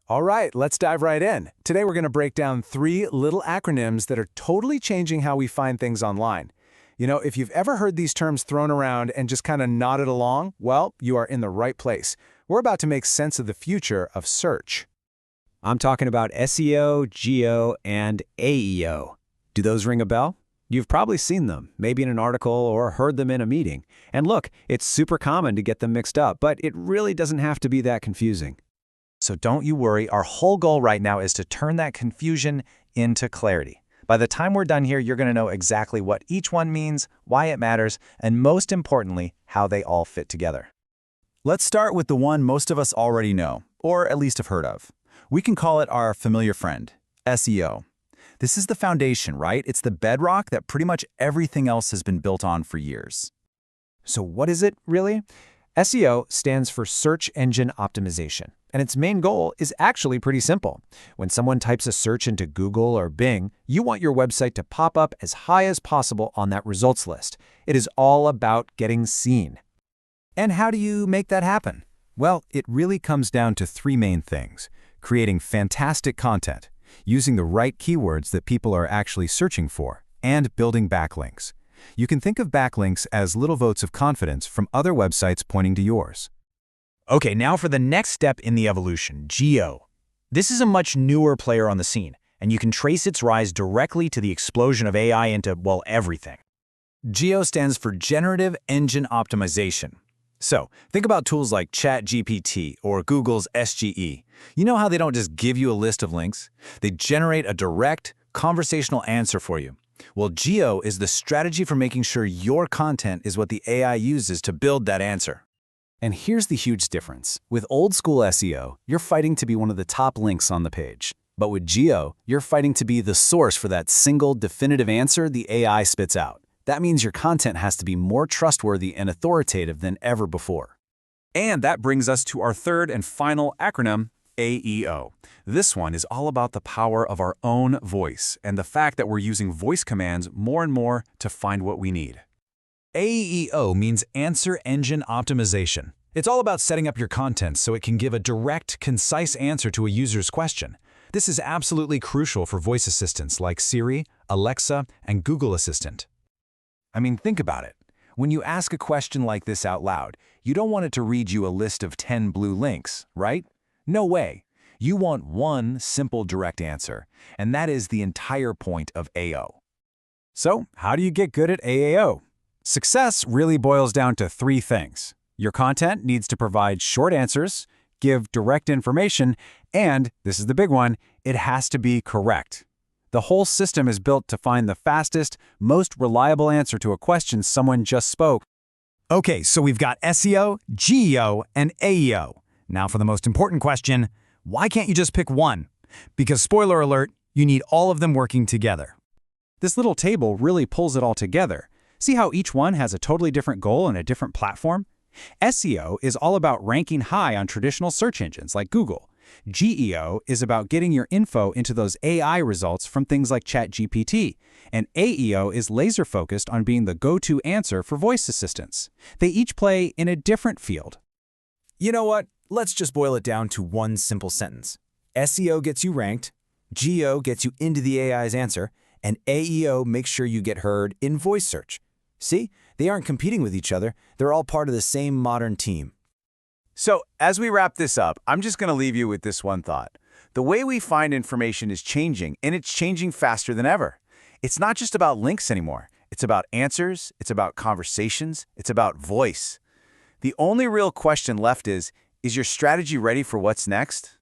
All right, let's dive right in. Today we're going to break down three little acronyms that are totally changing how we find things online. If you've ever heard these terms thrown around and just kind of nodded along, well, you are in the right place. We're about to make sense of the future of search. I'm talking about SEO, GEO, and AEO. Do those ring a bell? You've probably seen them, maybe in an article or heard them in a meeting. And look, it's super common to get them mixed up, but it really doesn't have to be that confusing. So don't you worry, our whole goal right now is to turn that confusion into clarity. By the time we're done here, you're going to know exactly what each one means, why it matters, and most importantly, how they all fit together. Let's start with the one most of us already know, or at least have heard of. We can call it our familiar friend, SEO. This is the foundation, right? It's the bedrock that pretty much everything else has been built on for years. So what is it, really? SEO stands for Search Engine Optimization, and its main goal is actually pretty simple. When someone types a search into Google or Bing, you want your website to pop up as high as possible on that results list. It is all about getting seen. And how do you make that happen? Well, it really comes down to three main things: creating fantastic content, using the right keywords that people are actually searching for, and building backlinks. You can think of backlinks as little votes of confidence from other websites pointing to yours. Okay, now for the next step in the evolution, GEO. This is a much newer player on the scene, and you can trace its rise directly to the explosion of AI into, well, everything. GEO stands for Generative Engine Optimization. So, think about tools like ChatGPT or Google's SGE. You know how they don't just give you a list of links? They generate a direct, conversational answer for you. Well, GEO is the strategy for making sure your content is what the AI uses to build that answer. And here's the huge difference. With old-school SEO, you're fighting to be one of the top links on the page. But with GEO, you're fighting to be the source for that single, definitive answer the AI spits out. That means your content has to be more trustworthy and authoritative than ever before. And that brings us to our third and final acronym, AEO. This one is all about the power of our own voice and the fact that we're using voice commands more and more to find what we need. AEO means Answer Engine Optimization. It's all about setting up your content so it can give a direct, concise answer to a user's question. This is absolutely crucial for voice assistants like Siri, Alexa, and Google Assistant. I mean, think about it. When you ask a question like this out loud, you don't want it to read you a list of 10 blue links, right? No way. You want one simple direct answer, and that is the entire point of AO. So, how do you get good at AEO? Success really boils down to three things. Your content needs to provide short answers, give direct information, and, this is the big one, it has to be correct. The whole system is built to find the fastest, most reliable answer to a question someone just spoke. Okay, so we've got SEO, GEO, and AEO. Now for the most important question, why can't you just pick one? Because spoiler alert, you need all of them working together. This little table really pulls it all together. See how each one has a totally different goal and a different platform? SEO is all about ranking high on traditional search engines like Google. GEO is about getting your info into those AI results from things like ChatGPT. And AEO is laser-focused on being the go-to answer for voice assistants. They each play in a different field. You know what? Let's just boil it down to one simple sentence. SEO gets you ranked, GEO gets you into the AI's answer, and AEO makes sure you get heard in voice search. See? They aren't competing with each other. They're all part of the same modern team. So, as we wrap this up, I'm just going to leave you with this one thought. The way we find information is changing, and it's changing faster than ever. It's not just about links anymore. It's about answers, it's about conversations, it's about voice. The only real question left is your strategy ready for what's next?